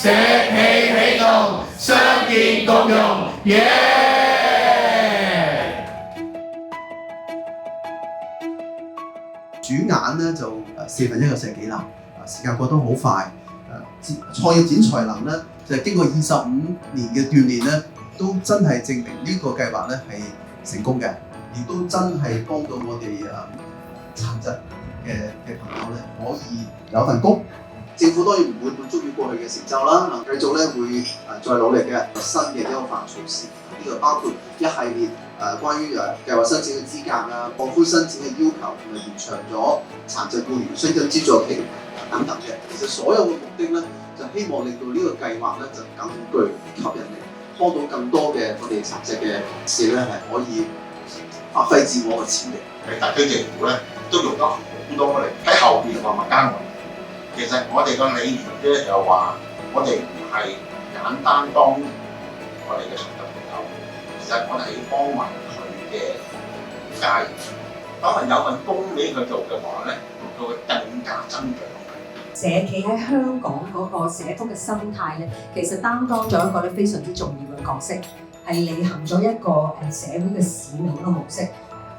社企起動，傷健共融，主眼咧就1/4嘅社企啦，時間過得好快。創業展才能咧，就係經過25年嘅鍛鍊咧，都真係證明呢個計劃咧係成功嘅，亦都真係幫到我哋殘疾嘅朋友咧可以有份工。政府當然唔會滿足於過去嘅成就啦，繼續咧會再努力嘅新嘅優化措施。呢個包括一系列關於計劃申請嘅資格啊，放寬申請嘅要求，同埋延長咗殘疾僱員薪金資助期等等嘅。其實所有嘅目的咧，就希望令到呢個計劃咧就更具吸引力，幫到更多嘅我哋殘疾嘅人士咧係可以發揮自我嘅潛力。特區政府咧都用得好多力喺後邊默默耕耘。其實我哋個理念咧就話，我哋唔係簡單幫我哋嘅殘疾朋友，其實我哋係要幫埋佢嘅家人。當佢有份工俾佢做嘅話咧，佢會更加增長。社企喺香港嗰個社福嘅生態咧，其實擔當咗一個咧非常之重要嘅角色，係履行咗一個社會嘅使命嘅模式。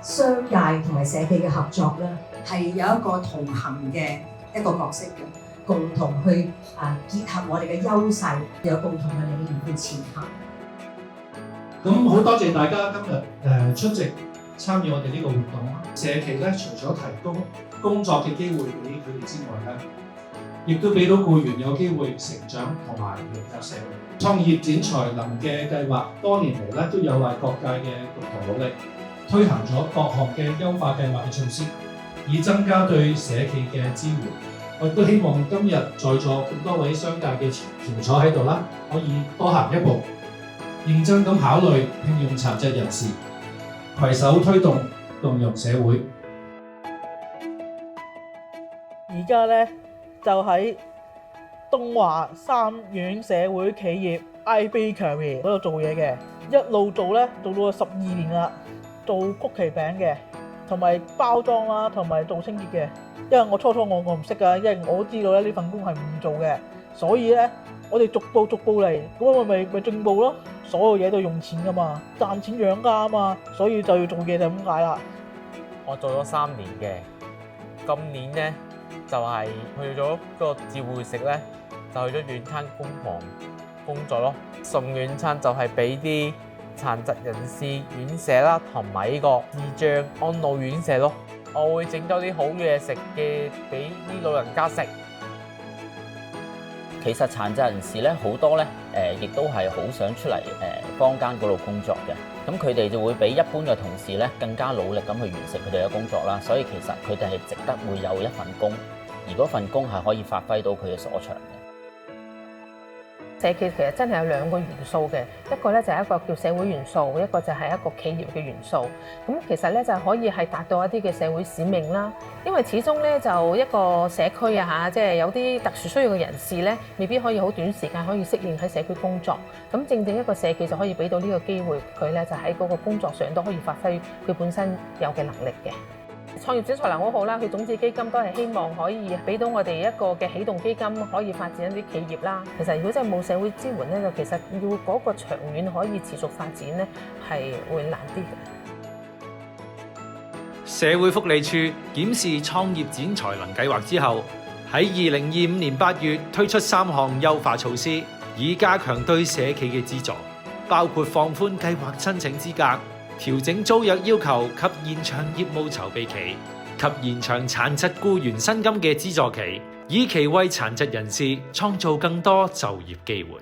商界同埋社企嘅合作咧，係有一個同行嘅一個角色嘅，共同去結合我哋嘅優勢，有共同嘅理念去前行。咁好多謝大家今日出席參與我哋呢個活動。社企咧，除咗提供工作嘅機會俾佢哋之外咧，亦都俾到僱員有機會成長同埋融入社會。創業展才能嘅計劃多年嚟咧都有為各界嘅共同努力，推行咗各項嘅優化計劃嘅措施，以增加對社企嘅支援。我亦都希望今日在座咁多位商界嘅翹楚喺度啦，可以多行一步，認真咁考慮聘用殘疾人士，攜手推動共融社會。而家咧就喺東華三院社會企業 IB Career 嗰度做嘢嘅，一路做咧做到12年啦，做曲奇餅嘅，同埋包裝啦，同埋做清潔嘅。因為我初我唔識㗎，因為我知道咧呢份工係唔做嘅，所以咧我哋逐步嚟，咁我咪進步咯。所有嘢都用錢㗎嘛，賺錢養家啊嘛，所以就要做嘢就咁解啦。我做咗3年嘅，今年咧就係去咗個照會食咧，就去咗軟餐工房工作咯。送軟餐就係俾啲殘疾人士院舍啦，同埋呢個智障安老院舍咯。我會整多啲好嘢食嘅俾啲老人家食。其實殘疾人士咧好多咧，亦都係好想出嚟坊間嗰度工作嘅。咁佢哋就會比一般嘅同事咧更加努力咁去完成佢哋嘅工作啦。所以其實佢哋係值得會有一份工，而嗰份工係可以發揮到佢嘅所長嘅。社企其實真係有2個元素嘅，一個咧就係一個叫社會元素，一個就係一個企業嘅元素。咁其實咧就可以係達到一啲嘅社會使命啦。因為始終咧就一個社區啊嚇，即係有啲特殊需要嘅人士咧，未必可以好短時間可以適應喺社區工作。咁正一個社企就可以俾到呢個機會佢咧，就喺嗰個工作上都可以發揮佢本身有嘅能力嘅。創業展才能好好啦，佢種子基金都係希望可以俾到我哋一個嘅起動基金，可以發展一啲企業啦。其實如果真係冇社會支援咧，就其實要嗰個長遠可以持續發展咧，係會難啲嘅。社會福利署檢視創業展才能計劃之後，喺2025年8月推出3項優化措施，以加強對社企嘅資助，包括放寬計劃申請資格、調整租約要求及延長業務籌備期，及延長殘疾僱員薪金嘅資助期，以期為殘疾人士創造更多就業機會。